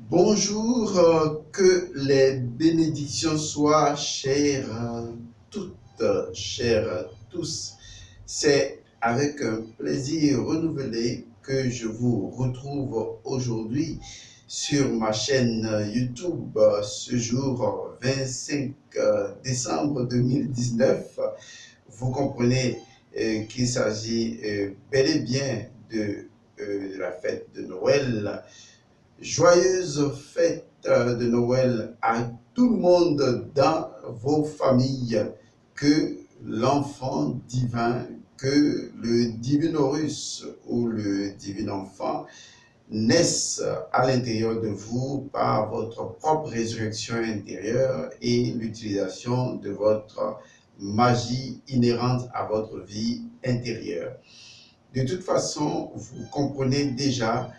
Bonjour, que les bénédictions soient chères à toutes, chères à tous. C'est avec un plaisir renouvelé que je vous retrouve aujourd'hui sur ma chaîne YouTube ce jour 25 décembre 2019. Vous comprenez qu'il s'agit bel et bien de la fête de Noël. Joyeuses fêtes de Noël à tout le monde dans vos familles. Que l'enfant divin, que le divinorus ou le divin enfant naisse à l'intérieur de vous par votre propre résurrection intérieure et l'utilisation de votre magie inhérente à votre vie intérieure. De toute façon, vous comprenez déjà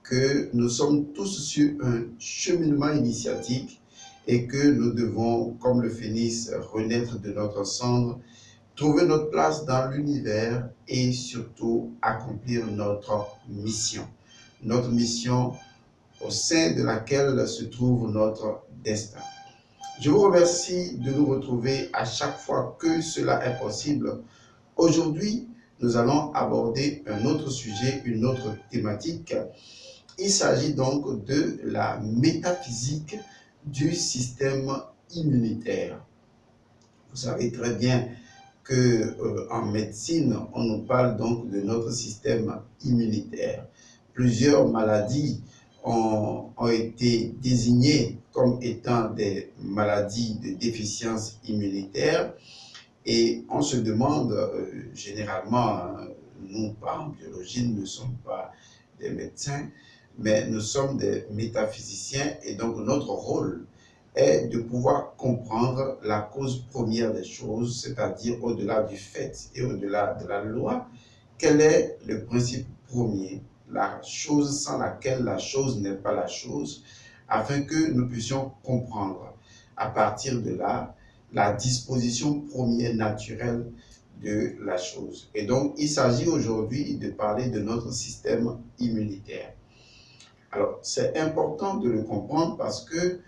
que nous sommes tous sur un cheminement initiatique et que nous devons, comme le phénix, renaître de notre cendre, trouver notre place dans l'univers et surtout accomplir notre mission. Notre mission au sein de laquelle se trouve notre destin. Je vous remercie de nous retrouver à chaque fois que cela est possible. Aujourd'hui, nous allons aborder un autre sujet, une autre thématique. Il s'agit donc de la métaphysique du système immunitaire. Vous savez très bien que en médecine, on nous parle donc de notre système immunitaire. Plusieurs maladies ont été désignées comme étant des maladies de déficience immunitaire et on se demande généralement, nous en biologie, nous ne sommes pas des médecins, mais nous sommes des métaphysiciens et donc notre rôle est de pouvoir comprendre la cause première des choses, c'est-à-dire au-delà du fait et au-delà de la loi, quel est le principe premier, la chose sans laquelle la chose n'est pas la chose, afin que nous puissions comprendre à partir de là la disposition première naturelle de la chose. Et donc, il s'agit aujourd'hui de parler de notre système immunitaire. Alors, c'est important de le comprendre parce que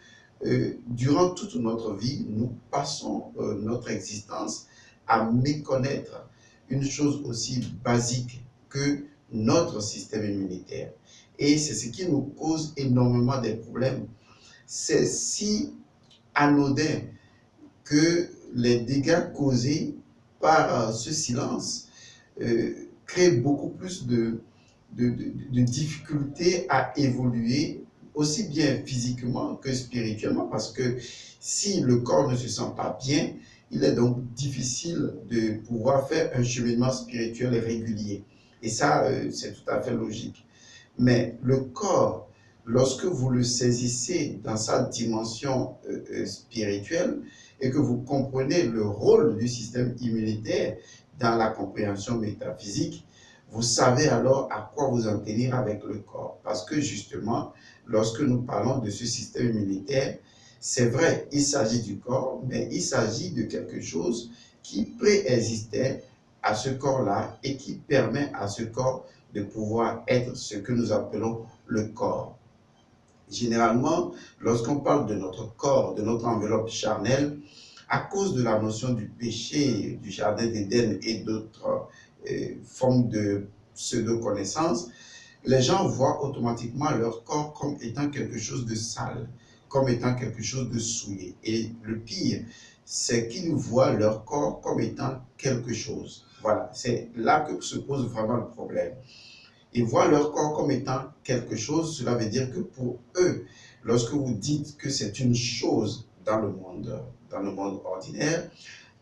durant toute notre vie, nous passons notre existence à méconnaître une chose aussi basique que notre système immunitaire. Et c'est ce qui nous cause énormément de problèmes. C'est si anodin que les dégâts causés par ce silence créent beaucoup plus de difficultés à évoluer, aussi bien physiquement que spirituellement, parce que si le corps ne se sent pas bien, il est donc difficile de pouvoir faire un cheminement spirituel régulier. Et ça, c'est tout à fait logique. Mais le corps, lorsque vous le saisissez dans sa dimension spirituelle et que vous comprenez le rôle du système immunitaire dans la compréhension métaphysique, vous savez alors à quoi vous en tenir avec le corps. Parce que justement, lorsque nous parlons de ce système immunitaire, c'est vrai, il s'agit du corps, mais il s'agit de quelque chose qui préexistait à ce corps-là et qui permet à ce corps de pouvoir être ce que nous appelons le corps. Généralement, lorsqu'on parle de notre corps, de notre enveloppe charnelle, à cause de la notion du péché, du jardin d'Éden et d'autres formes de pseudo-connaissances, les gens voient automatiquement leur corps comme étant quelque chose de sale, comme étant quelque chose de souillé. Et le pire, c'est qu'ils voient leur corps comme étant quelque chose. Voilà, c'est là que se pose vraiment le problème. Ils voient leur corps comme étant quelque chose, cela veut dire que pour eux, lorsque vous dites que c'est une chose dans le monde ordinaire,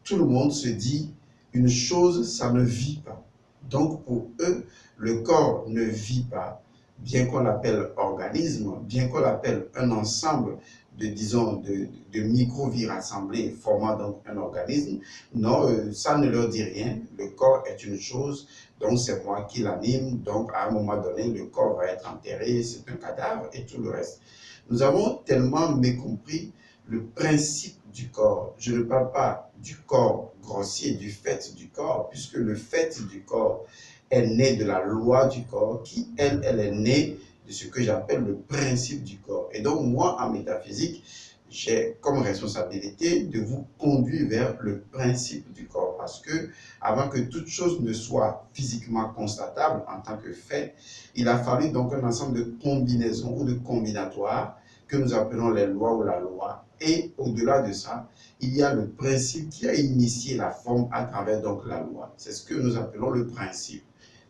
tout le monde se dit une chose, ça ne vit pas. Donc pour eux, le corps ne vit pas, bien qu'on l'appelle organisme, bien qu'on l'appelle un ensemble de, disons, de micro-vies rassemblées formant donc un organisme. Non, ça ne leur dit rien. Le corps est une chose, donc c'est moi qui l'anime. Donc à un moment donné, le corps va être enterré, c'est un cadavre et tout le reste. Nous avons tellement mécompris le principe du corps. Je ne parle pas du corps grossier, du fait du corps, puisque le fait du corps est né de la loi du corps qui, elle est née de ce que j'appelle le principe du corps. Et donc, moi, en métaphysique, j'ai comme responsabilité de vous conduire vers le principe du corps. Parce que, avant que toute chose ne soit physiquement constatable en tant que fait, il a fallu donc un ensemble de combinaisons ou de combinatoires que nous appelons les lois ou la loi. Et au-delà de ça, il y a le principe qui a initié la forme à travers donc la loi. C'est ce que nous appelons le principe,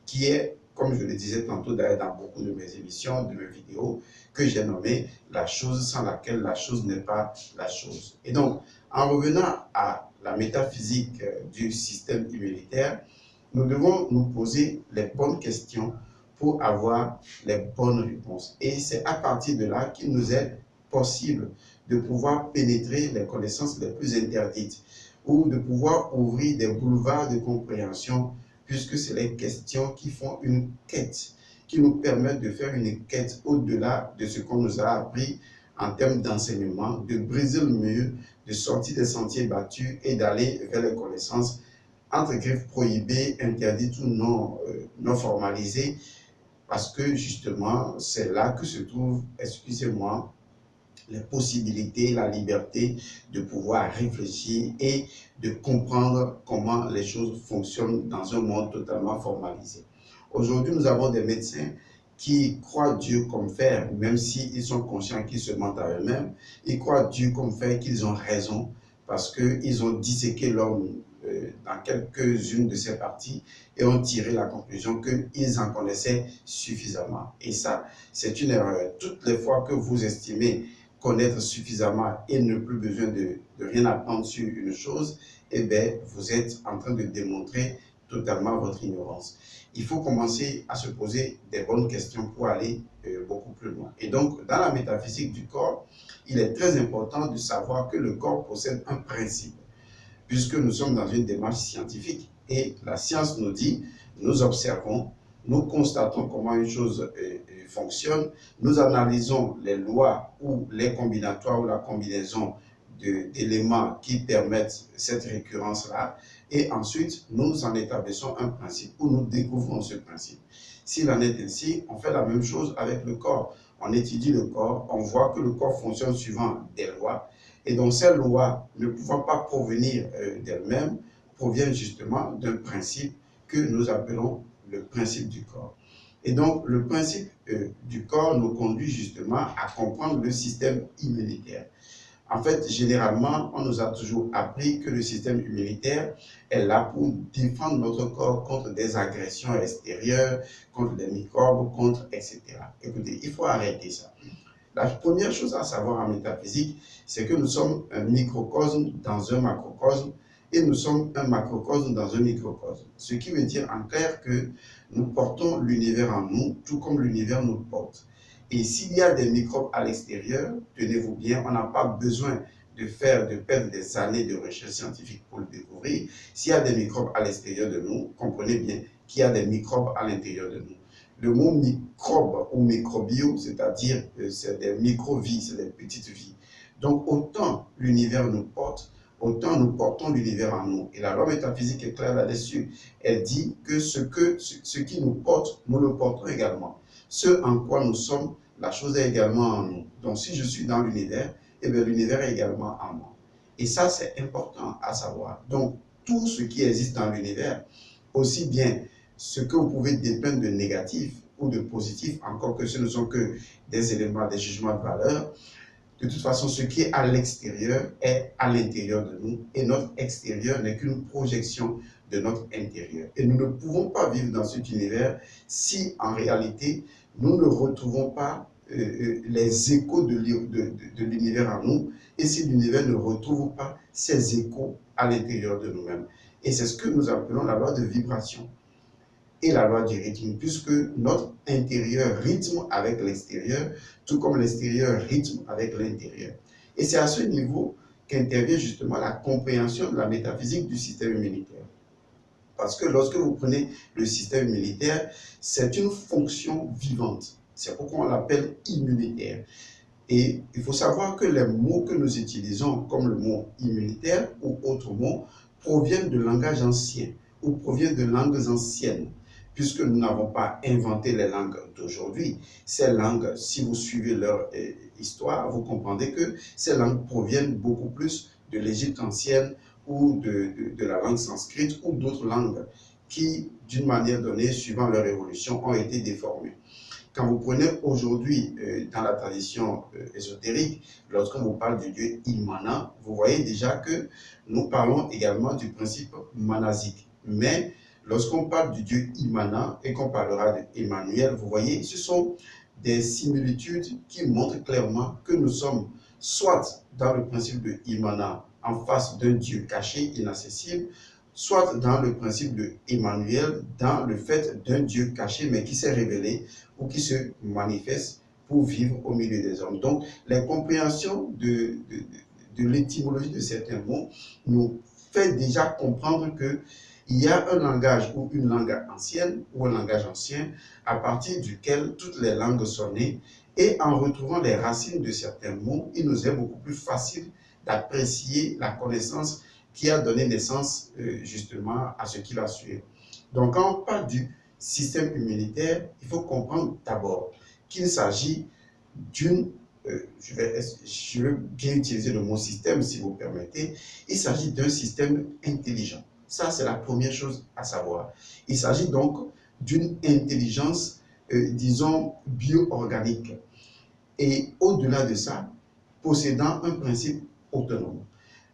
qui est, comme je le disais tantôt d'ailleurs dans beaucoup de mes émissions, de mes vidéos, que j'ai nommé la chose sans laquelle la chose n'est pas la chose. Et donc, en revenant à la métaphysique du système immunitaire, nous devons nous poser les bonnes questions pour avoir les bonnes réponses. Et c'est à partir de là qu'il nous est possible de pouvoir pénétrer les connaissances les plus interdites ou de pouvoir ouvrir des boulevards de compréhension, puisque c'est les questions qui font une quête, qui nous permettent de faire une quête au-delà de ce qu'on nous a appris en termes d'enseignement, de briser le mur, de sortir des sentiers battus et d'aller vers les connaissances entre griffes prohibées, interdites ou non formalisées, parce que justement, c'est là que se trouve, excusez-moi, les possibilités, la liberté de pouvoir réfléchir et de comprendre comment les choses fonctionnent dans un monde totalement formalisé. Aujourd'hui, nous avons des médecins qui croient Dieu comme fer, même s'ils sont conscients qu'ils se mentent à eux-mêmes. Ils croient Dieu comme fer, qu'ils ont raison, parce qu'ils ont disséqué l'homme dans quelques-unes de ses parties et ont tiré la conclusion qu'ils en connaissaient suffisamment. Et ça, c'est une erreur. Toutes les fois que vous estimez connaître suffisamment et ne plus besoin de rien apprendre sur une chose, eh bien, vous êtes en train de démontrer totalement votre ignorance. Il faut commencer à se poser des bonnes questions pour aller beaucoup plus loin. Et donc, dans la métaphysique du corps, il est très important de savoir que le corps possède un principe, puisque nous sommes dans une démarche scientifique. Et la science nous dit, nous observons, nous constatons comment une chose fonctionne, nous analysons les lois ou les combinatoires ou la combinaison d'éléments qui permettent cette récurrence-là, et ensuite nous en établissons un principe ou nous découvrons ce principe. S'il en est ainsi, on fait la même chose avec le corps. On étudie le corps, on voit que le corps fonctionne suivant des lois, et donc ces lois, ne pouvant pas provenir d'elles-mêmes, proviennent justement d'un principe que nous appelons le principe du corps. Et donc, le principe du corps nous conduit justement à comprendre le système immunitaire. En fait, généralement, on nous a toujours appris que le système immunitaire est là pour défendre notre corps contre des agressions extérieures, contre des microbes, contre etc. Écoutez, il faut arrêter ça. La première chose à savoir en métaphysique, c'est que nous sommes un microcosme dans un macrocosme et nous sommes un macrocosme dans un microcosme. Ce qui veut dire en clair que nous portons l'univers en nous, tout comme l'univers nous porte. Et s'il y a des microbes à l'extérieur, tenez-vous bien, on n'a pas besoin de perdre des années de recherche scientifique pour le découvrir. S'il y a des microbes à l'extérieur de nous, comprenez bien qu'il y a des microbes à l'intérieur de nous. Le mot microbe ou microbio, c'est-à-dire c'est des micro-vies, c'est des petites vies. Donc autant l'univers nous porte, autant nous portons l'univers en nous. Et la loi métaphysique est claire là-dessus. Elle dit que ce qui nous porte, nous le portons également. Ce en quoi nous sommes, la chose est également en nous. Donc si je suis dans l'univers, eh bien l'univers est également en moi. Et ça, c'est important à savoir. Donc tout ce qui existe dans l'univers, aussi bien ce que vous pouvez dépeindre de négatif ou de positif, encore que ce ne sont que des éléments, des jugements de valeur, de toute façon, ce qui est à l'extérieur est à l'intérieur de nous et notre extérieur n'est qu'une projection de notre intérieur. Et nous ne pouvons pas vivre dans cet univers si, en réalité, nous ne retrouvons pas les échos de l'univers en nous et si l'univers ne retrouve pas ses échos à l'intérieur de nous-mêmes. Et c'est ce que nous appelons la loi de vibration et la loi du rythme, puisque notre intérieur rythme avec l'extérieur, tout comme l'extérieur rythme avec l'intérieur. Et c'est à ce niveau qu'intervient justement la compréhension de la métaphysique du système immunitaire. Parce que lorsque vous prenez le système immunitaire, c'est une fonction vivante. C'est pourquoi on l'appelle immunitaire. Et il faut savoir que les mots que nous utilisons, comme le mot immunitaire ou autres mots, proviennent de langages anciens ou proviennent de langues anciennes. puisque nous n'avons pas inventé les langues d'aujourd'hui. Ces langues, si vous suivez leur histoire, vous comprendrez que ces langues proviennent beaucoup plus de l'Égypte ancienne ou de la langue sanscrite ou d'autres langues qui, d'une manière donnée, suivant leur évolution, ont été déformées. Quand vous prenez aujourd'hui dans la tradition ésotérique, lorsqu'on vous parle du dieu Imana, vous voyez déjà que nous parlons également du principe manasique. Mais lorsqu'on parle du dieu Imana et qu'on parlera d'Emmanuel, vous voyez, ce sont des similitudes qui montrent clairement que nous sommes soit dans le principe de Imana en face d'un dieu caché, inaccessible, soit dans le principe de Emmanuel, dans le fait d'un Dieu caché, mais qui s'est révélé ou qui se manifeste pour vivre au milieu des hommes. Donc, la compréhension de l'étymologie de certains mots nous fait déjà comprendre qu'il y a un langage ou une langue ancienne ou un langage ancien à partir duquel toutes les langues sont nées. Et en retrouvant les racines de certains mots, il nous est beaucoup plus facile d'apprécier la connaissance qui a donné naissance justement à ce qui va suivre. Donc, quand on parle du système immunitaire, il faut comprendre d'abord qu'il s'agit d'une, je vais bien utiliser le mot système si vous permettez, il s'agit d'un système intelligent. Ça, c'est la première chose à savoir. Il s'agit donc d'une intelligence, disons, bio-organique. Et au-delà de ça, possédant un principe autonome.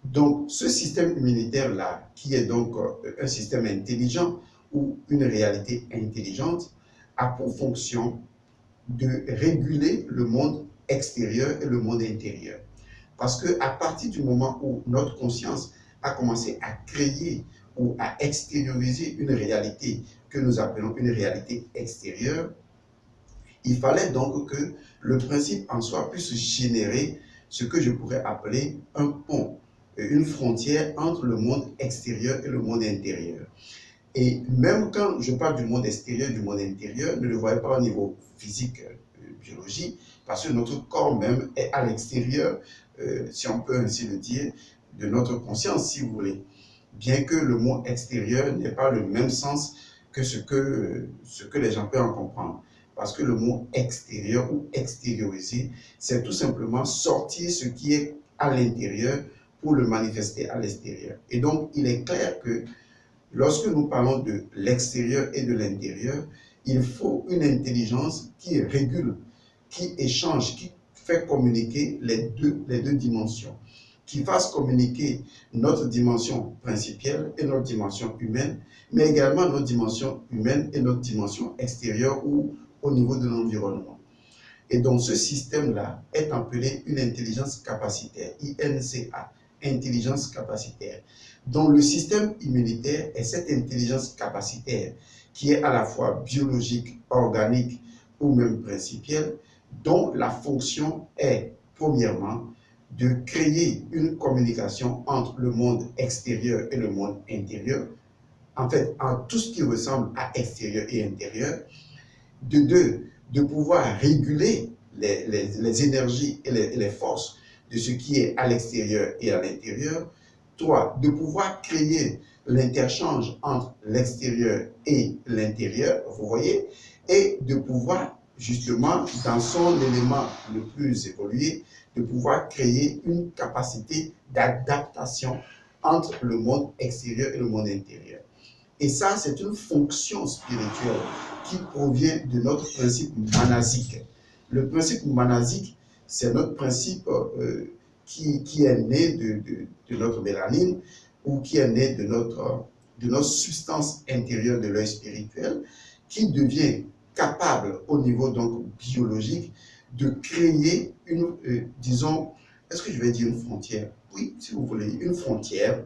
Donc, ce système immunitaire-là, qui est donc un système intelligent ou une réalité intelligente, a pour fonction de réguler le monde extérieur et le monde intérieur. Parce qu'à partir du moment où notre conscience a commencé à créer ou à extérioriser une réalité que nous appelons une réalité extérieure, il fallait donc que le principe en soi puisse générer ce que je pourrais appeler un pont, une frontière entre le monde extérieur et le monde intérieur. Et même quand je parle du monde extérieur, du monde intérieur, ne le voyez pas au niveau physique, biologie, parce que notre corps même est à l'extérieur, si on peut ainsi le dire, de notre conscience, si vous voulez. Bien que le mot extérieur n'ait pas le même sens que ce que les gens peuvent en comprendre. Parce que le mot extérieur ou extérioriser, c'est tout simplement sortir ce qui est à l'intérieur pour le manifester à l'extérieur. Et donc, il est clair que lorsque nous parlons de l'extérieur et de l'intérieur, il faut une intelligence qui régule, qui échange, qui fait communiquer les deux dimensions, qui fasse communiquer notre dimension principielle et notre dimension humaine, mais également notre dimension humaine et notre dimension extérieure ou au niveau de l'environnement. Et donc ce système-là est appelé une intelligence capacitaire, INCA, intelligence capacitaire. Donc le système immunitaire est cette intelligence capacitaire qui est à la fois biologique, organique ou même principielle, dont la fonction est, premièrement, de créer une communication entre le monde extérieur et le monde intérieur, en fait, en tout ce qui ressemble à extérieur et intérieur. De deux, de pouvoir réguler les énergies et les forces de ce qui est à l'extérieur et à l'intérieur. Trois, de pouvoir créer l'interchange entre l'extérieur et l'intérieur, vous voyez, et de pouvoir justement, dans son élément le plus évolué, de pouvoir créer une capacité d'adaptation entre le monde extérieur et le monde intérieur. Et ça, c'est une fonction spirituelle qui provient de notre principe manasique. Le principe manasique, c'est notre principe qui est né de notre mélanine ou qui est né de notre substance intérieure de l'œil spirituel, qui devient capable au niveau donc biologique de créer une, disons, est-ce que je vais dire une frontière? Oui, si vous voulez, une frontière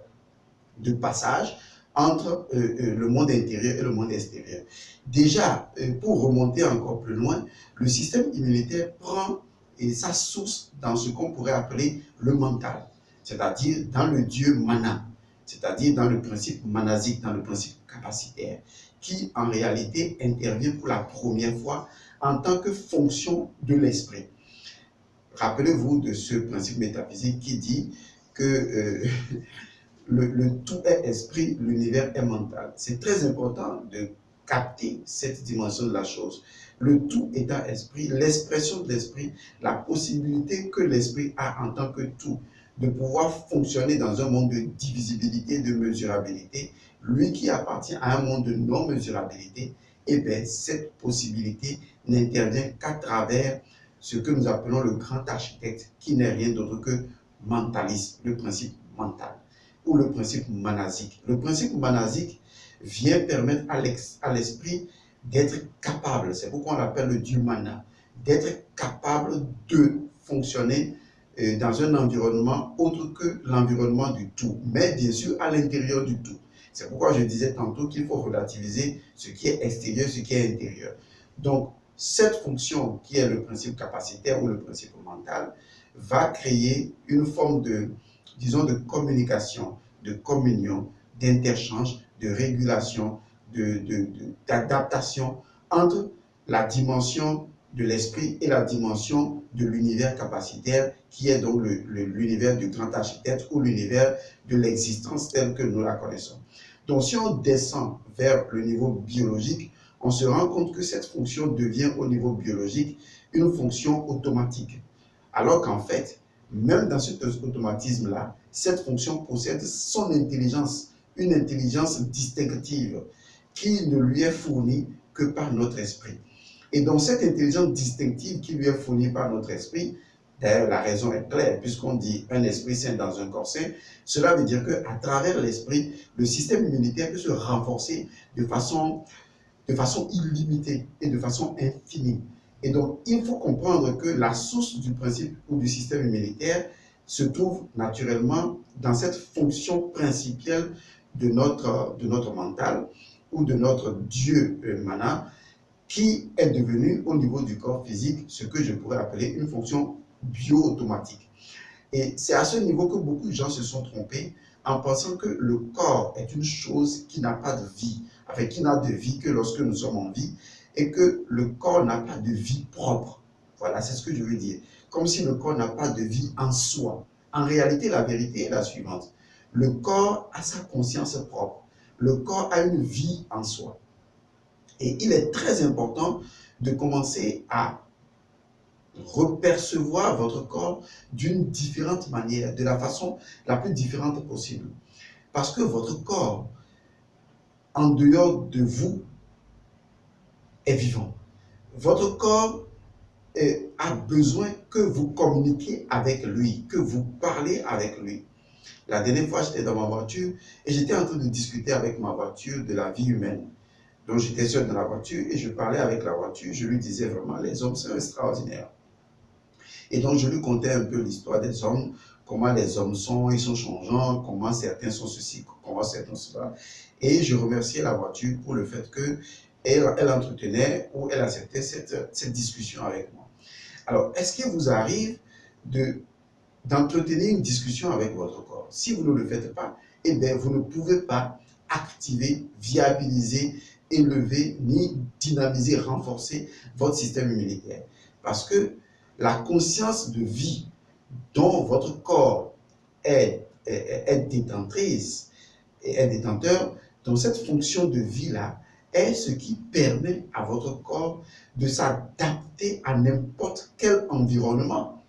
de passage entre le monde intérieur et le monde extérieur. Déjà, pour remonter encore plus loin, le système immunitaire prend sa source dans ce qu'on pourrait appeler le mental, c'est-à-dire dans le dieu mana, c'est-à-dire dans le principe manasique, dans le principe capacitaire, qui en réalité intervient pour la première fois en tant que fonction de l'esprit. Rappelez-vous de ce principe métaphysique qui dit que le tout est esprit, l'univers est mental. C'est très important de capter cette dimension de la chose. Le tout étant esprit, l'expression de l'esprit, la possibilité que l'esprit a en tant que tout de pouvoir fonctionner dans un monde de divisibilité, de mesurabilité, lui qui appartient à un monde de non-mesurabilité, eh bien, cette possibilité n'intervient qu'à travers ce que nous appelons le grand architecte, qui n'est rien d'autre que mentaliste, le principe mental, ou le principe manasique. Le principe manasique vient permettre à l'esprit d'être capable, c'est pourquoi on l'appelle le Dieu mana, d'être capable de fonctionner dans un environnement autre que l'environnement du tout, mais bien sûr à l'intérieur du tout. C'est pourquoi je disais tantôt qu'il faut relativiser ce qui est extérieur, ce qui est intérieur. Donc, cette fonction qui est le principe capacitaire ou le principe mental va créer une forme de, disons, de communication, de communion, d'interchange, de régulation, d'adaptation entre la dimension de l'esprit et la dimension de l'univers capacitaire qui est donc l'univers du grand architecte ou l'univers de l'existence telle que nous la connaissons. Donc si on descend vers le niveau biologique, on se rend compte que cette fonction devient au niveau biologique une fonction automatique. Alors qu'en fait, même dans cet automatisme-là, cette fonction possède son intelligence, une intelligence distinctive qui ne lui est fournie que par notre esprit. Et donc cette intelligence distinctive qui lui est fournie par notre esprit, d'ailleurs la raison est claire, puisqu'on dit un esprit sain dans un corps sain, cela veut dire qu'à travers l'esprit, le système immunitaire peut se renforcer de façon illimitée et de façon infinie. Et donc il faut comprendre que la source du principe ou du système immunitaire se trouve naturellement dans cette fonction principale de notre mental ou de notre Dieu mana, qui est devenu au niveau du corps physique ce que je pourrais appeler une fonction bio-automatique. Et c'est à ce niveau que beaucoup de gens se sont trompés en pensant que le corps est une chose qui n'a pas de vie, enfin qui n'a de vie que lorsque nous sommes en vie, et que le corps n'a pas de vie propre. Voilà, c'est ce que je veux dire. Comme si le corps n'a pas de vie en soi. En réalité, la vérité est la suivante. Le corps a sa conscience propre. Le corps a une vie en soi. Et il est très important de commencer à repercevoir votre corps d'une différente manière, de la façon la plus différente possible. Parce que votre corps, en dehors de vous, est vivant. Votre corps a besoin que vous communiquiez avec lui, que vous parlez avec lui. La dernière fois, j'étais dans ma voiture et j'étais en train de discuter avec ma voiture de la vie humaine. Donc j'étais seul dans la voiture et je parlais avec la voiture. Je lui disais vraiment, les hommes sont extraordinaires. Et donc je lui contais un peu l'histoire des hommes, comment les hommes sont, ils sont changeants, comment certains sont ceci, comment certains sont cela. Et je remerciais la voiture pour le fait qu'elle entretenait ou elle acceptait cette discussion avec moi. Alors, est-ce qu'il vous arrive d'entretenir une discussion avec votre corps? Si vous ne le faites pas, eh bien, vous ne pouvez pas activer, viabiliser, élever, ni dynamiser, renforcer votre système immunitaire. Parce que la conscience de vie dont votre corps est détentrice et est détenteur, donc cette fonction de vie-là est ce qui permet à votre corps de s'adapter à n'importe quel environnement.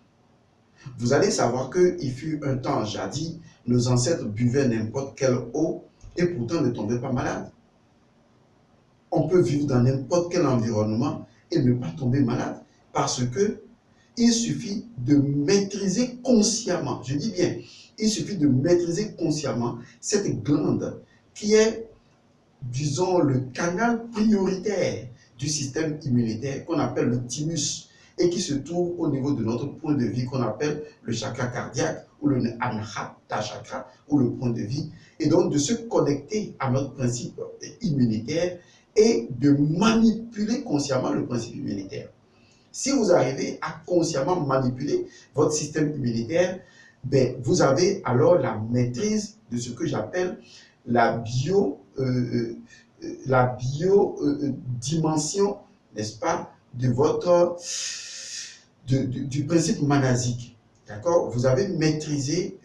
Vous allez savoir qu'il fut un temps jadis, nos ancêtres buvaient n'importe quelle eau et pourtant ne tombaient pas malades. On peut vivre dans n'importe quel environnement et ne pas tomber malade parce que il suffit de maîtriser consciemment, je dis bien, il suffit de maîtriser consciemment cette glande qui est, disons, le canal prioritaire du système immunitaire qu'on appelle le thymus et qui se trouve au niveau de notre point de vie qu'on appelle le chakra cardiaque ou le anahata chakra ou le point de vie, et donc de se connecter à notre principe immunitaire et de manipuler consciemment le principe immunitaire. Si vous arrivez à consciemment manipuler votre système immunitaire, ben, vous avez alors la maîtrise de ce que j'appelle la biodimension, n'est-ce pas, de du principe manasique. D'accord? Vous avez maîtrisé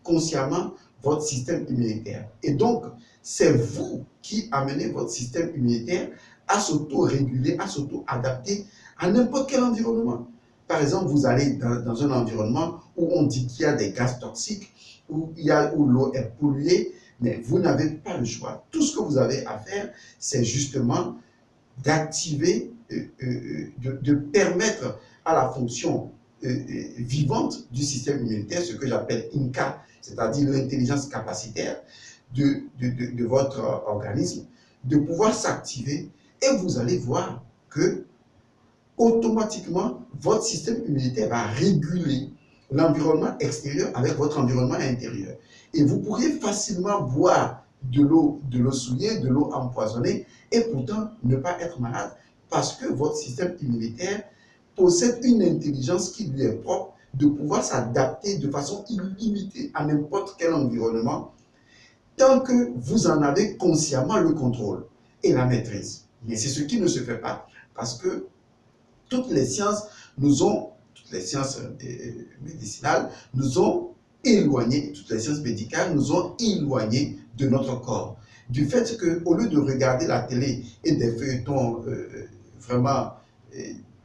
consciemment votre système immunitaire. Et donc, c'est vous qui amenez votre système immunitaire à s'auto-réguler, à s'auto-adapter à n'importe quel environnement. Par exemple, vous allez dans un environnement où on dit qu'il y a des gaz toxiques, où l'eau est polluée, mais vous n'avez pas le choix. Tout ce que vous avez à faire, c'est justement d'activer, de permettre à la fonction vivante du système immunitaire, ce que j'appelle INCA, c'est-à-dire l'intelligence capacitaire de votre organisme, de pouvoir s'activer, et vous allez voir que automatiquement, votre système immunitaire va réguler l'environnement extérieur avec votre environnement intérieur. Et vous pourriez facilement boire de l'eau souillée, de l'eau empoisonnée, et pourtant ne pas être malade, parce que votre système immunitaire possède une intelligence qui lui est propre de pouvoir s'adapter de façon illimitée à n'importe quel environnement, tant que vous en avez consciemment le contrôle et la maîtrise. Mais c'est ce qui ne se fait pas, parce que toutes les sciences médicinales nous ont éloignés, toutes les sciences médicales nous ont éloignés de notre corps. Du fait qu'au lieu de regarder la télé et des feuilletons vraiment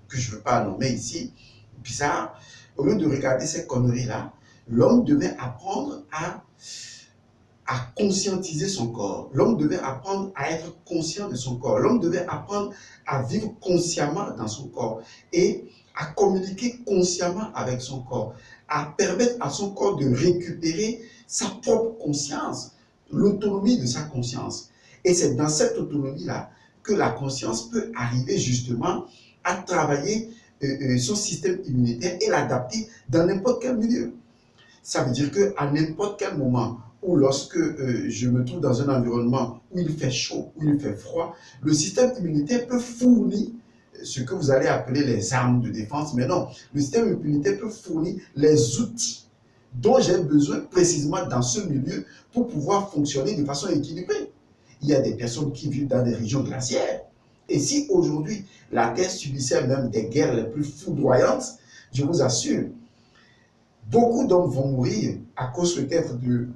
que je ne veux pas nommer ici, bizarres, au lieu de regarder ces conneries-là, l'homme devait apprendre à conscientiser son corps. L'homme devait apprendre à être conscient de son corps. L'homme devait apprendre à vivre consciemment dans son corps et à communiquer consciemment avec son corps, à permettre à son corps de récupérer sa propre conscience, l'autonomie de sa conscience. Et c'est dans cette autonomie-là que la conscience peut arriver justement à travailler son système immunitaire et l'adapter dans n'importe quel milieu. Ça veut dire qu'à n'importe quel moment, ou lorsque je me trouve dans un environnement où il fait chaud, où il fait froid, le système immunitaire peut fournir ce que vous allez appeler les armes de défense. Mais non, le système immunitaire peut fournir les outils dont j'ai besoin précisément dans ce milieu pour pouvoir fonctionner de façon équilibrée. Il y a des personnes qui vivent dans des régions glaciaires. Et si aujourd'hui la Terre subissait même des guerres les plus foudroyantes, je vous assure, beaucoup d'hommes vont mourir à cause peut-être du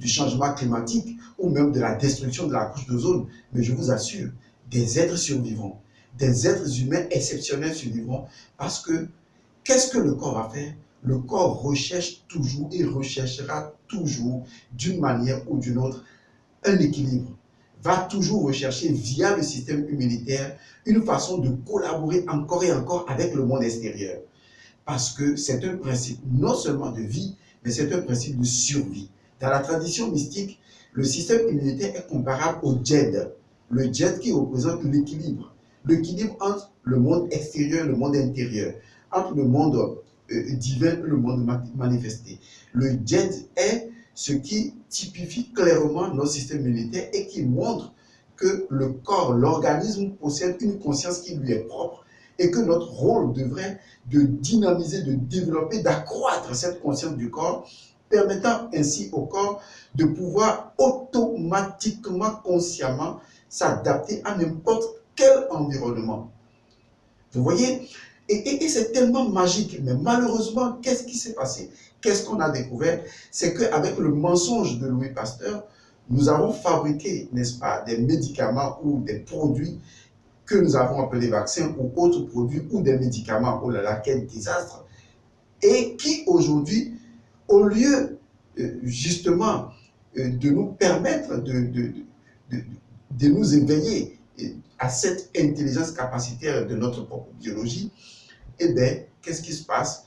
changement climatique ou même de la destruction de la couche d'ozone. Mais je vous assure, des êtres survivront, des êtres humains exceptionnels survivront, parce que qu'est-ce que le corps va faire? Le corps recherche toujours et recherchera toujours d'une manière ou d'une autre un équilibre, va toujours rechercher via le système immunitaire une façon de collaborer encore et encore avec le monde extérieur. Parce que c'est un principe non seulement de vie, mais c'est un principe de survie. Dans la tradition mystique, le système immunitaire est comparable au djed. Le djed qui représente l'équilibre. L'équilibre entre le monde extérieur et le monde intérieur. Entre le monde divin et le monde manifesté. Le djed est ce qui typifie clairement notre système immunitaire et qui montre que le corps, l'organisme possède une conscience qui lui est propre et que notre rôle devrait de dynamiser, de développer, d'accroître cette conscience du corps, permettant ainsi au corps de pouvoir automatiquement, consciemment s'adapter à n'importe quel environnement. Vous voyez? Et c'est tellement magique, mais malheureusement, qu'est-ce qui s'est passé? Qu'est-ce qu'on a découvert? C'est qu'avec le mensonge de Louis Pasteur, nous avons fabriqué, n'est-ce pas, des médicaments ou des produits que nous avons appelés vaccins ou autres produits ou des médicaments, oh là là, quel désastre, et qui aujourd'hui, au lieu justement de nous permettre de nous éveiller à cette intelligence capacitaire de notre propre biologie, eh bien, qu'est-ce qui se passe?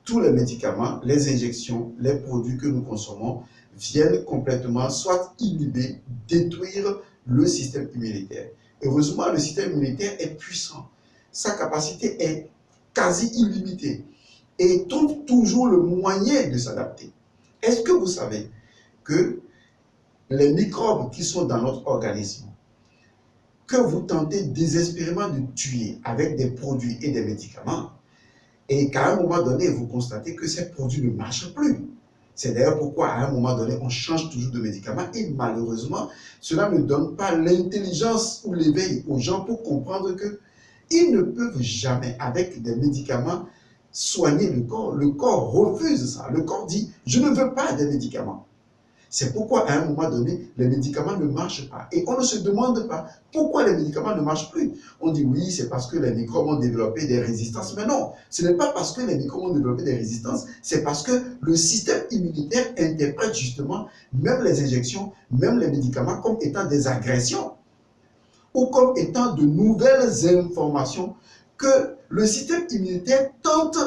Tous les médicaments, les injections, les produits que nous consommons viennent complètement soit inhiber, détruire le système immunitaire. Heureusement, le système immunitaire est puissant. Sa capacité est quasi illimitée et trouve toujours le moyen de s'adapter. Est-ce que vous savez que les microbes qui sont dans notre organisme, que vous tentez désespérément de tuer avec des produits et des médicaments, et qu'à un moment donné, vous constatez que ces produits ne marchent plus. C'est d'ailleurs pourquoi, à un moment donné, on change toujours de médicaments et malheureusement, cela ne donne pas l'intelligence ou l'éveil aux gens pour comprendre qu'ils ne peuvent jamais, avec des médicaments, soigner le corps. Le corps refuse ça. Le corps dit, je ne veux pas des médicaments. C'est pourquoi, à un moment donné, les médicaments ne marchent pas. Et on ne se demande pas pourquoi les médicaments ne marchent plus. On dit oui, c'est parce que les microbes ont développé des résistances. Mais non, ce n'est pas parce que les microbes ont développé des résistances, c'est parce que le système immunitaire interprète justement même les injections, même les médicaments comme étant des agressions ou comme étant de nouvelles informations que le système immunitaire tente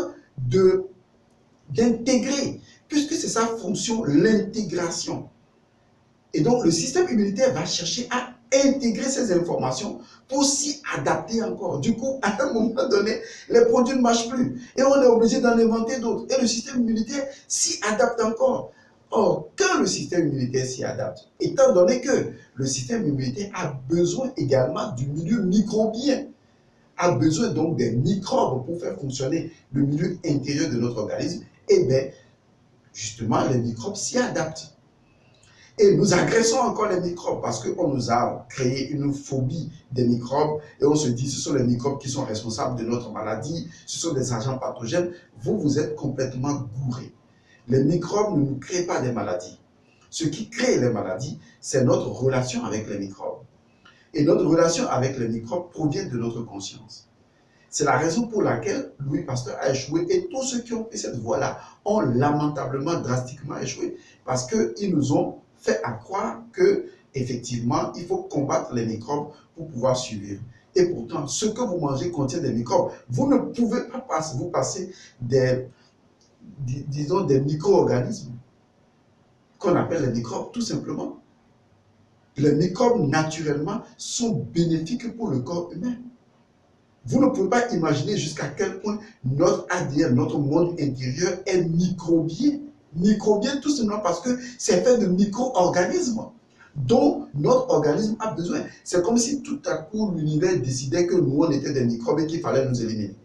d'intégrer, puisque c'est sa fonction, l'intégration. Et donc, le système immunitaire va chercher à intégrer ces informations pour s'y adapter encore. Du coup, à un moment donné, les produits ne marchent plus. Et on est obligé d'en inventer d'autres. Et le système immunitaire s'y adapte encore. Or, quand le système immunitaire s'y adapte, étant donné que le système immunitaire a besoin également du milieu microbien, a besoin donc des microbes pour faire fonctionner le milieu intérieur de notre organisme, et bien, justement, les microbes s'y adaptent. Et nous agressons encore les microbes parce qu'on nous a créé une phobie des microbes et on se dit ce sont les microbes qui sont responsables de notre maladie, ce sont des agents pathogènes. Vous êtes complètement gourés. Les microbes ne nous créent pas des maladies. Ce qui crée les maladies, c'est notre relation avec les microbes. Et notre relation avec les microbes provient de notre conscience. C'est la raison pour laquelle Louis Pasteur a échoué et tous ceux qui ont pris cette voie-là ont lamentablement, drastiquement échoué parce qu'ils nous ont fait à croire que effectivement, il faut combattre les microbes pour pouvoir survivre. Et pourtant, ce que vous mangez contient des microbes. Vous ne pouvez pas vous passer disons, des micro-organismes qu'on appelle les microbes, tout simplement. Les microbes, naturellement, sont bénéfiques pour le corps humain. Vous ne pouvez pas imaginer jusqu'à quel point notre ADN, notre monde intérieur est microbien. Microbien tout simplement parce que c'est fait de micro-organismes dont notre organisme a besoin. C'est comme si tout à coup l'univers décidait que nous, on était des microbes et qu'il fallait nous éliminer.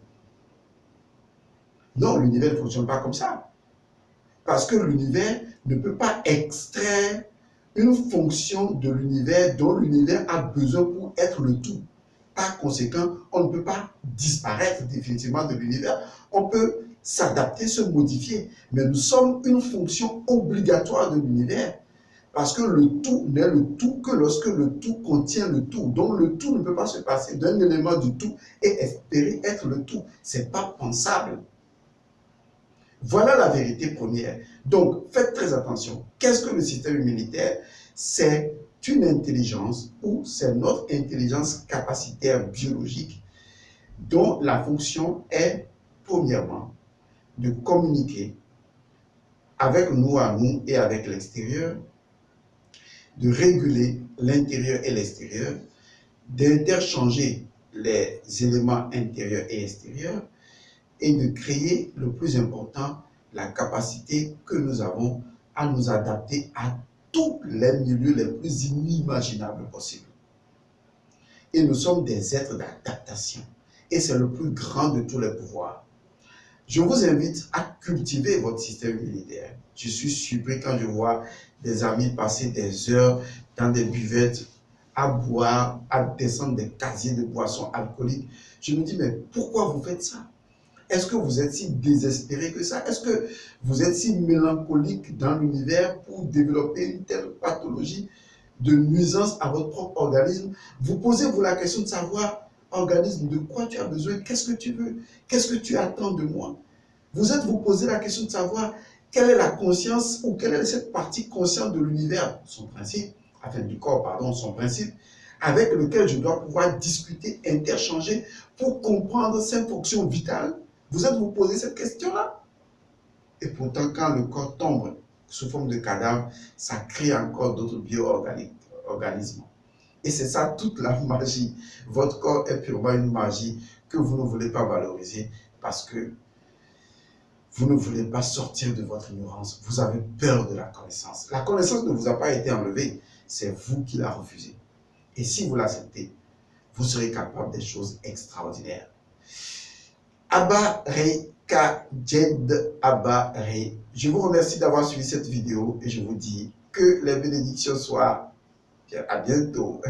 Non, l'univers ne fonctionne pas comme ça. Parce que l'univers ne peut pas extraire une fonction de l'univers dont l'univers a besoin pour être le tout. Par conséquent, on ne peut pas disparaître définitivement de l'univers. On peut s'adapter, se modifier. Mais nous sommes une fonction obligatoire de l'univers. Parce que le tout n'est le tout que lorsque le tout contient le tout. Donc le tout ne peut pas se passer d'un élément du tout et espérer être le tout. Ce n'est pas pensable. Voilà la vérité première. Donc, faites très attention. Qu'est-ce que le système immunitaire? C'est une intelligence ou c'est notre intelligence capacitaire biologique dont la fonction est, premièrement, de communiquer avec nous à nous et avec l'extérieur, de réguler l'intérieur et l'extérieur, d'interchanger les éléments intérieurs et extérieurs, et de créer, le plus important, la capacité que nous avons à nous adapter à tous les milieux les plus inimaginables possibles. Et nous sommes des êtres d'adaptation. Et c'est le plus grand de tous les pouvoirs. Je vous invite à cultiver votre système immunitaire. Je suis surpris quand je vois des amis passer des heures dans des buvettes à boire, à descendre des casiers de boissons alcooliques. Je me dis, mais pourquoi vous faites ça? Est-ce que vous êtes si désespéré que ça? Est-ce que vous êtes si mélancolique dans l'univers pour développer une telle pathologie de nuisance à votre propre organisme? Vous posez-vous la question de savoir, organisme, de quoi tu as besoin? Qu'est-ce que tu veux? Qu'est-ce que tu attends de moi? Vous posez la question de savoir quelle est la conscience ou quelle est cette partie consciente de l'univers, son principe, enfin du corps, pardon, son principe, avec lequel je dois pouvoir discuter, interchanger pour comprendre ses fonctions vitales. Vous posez cette question-là? Et pourtant, quand le corps tombe sous forme de cadavre, ça crée encore d'autres bio-organismes. Et c'est ça toute la magie. Votre corps est purement une magie que vous ne voulez pas valoriser parce que vous ne voulez pas sortir de votre ignorance. Vous avez peur de la connaissance. La connaissance ne vous a pas été enlevée, c'est vous qui la refusez. Et si vous l'acceptez, vous serez capable des choses extraordinaires. Abba Rey Kajed Abba Rey. Je vous remercie d'avoir suivi cette vidéo et je vous dis que les bénédictions soient. À bientôt.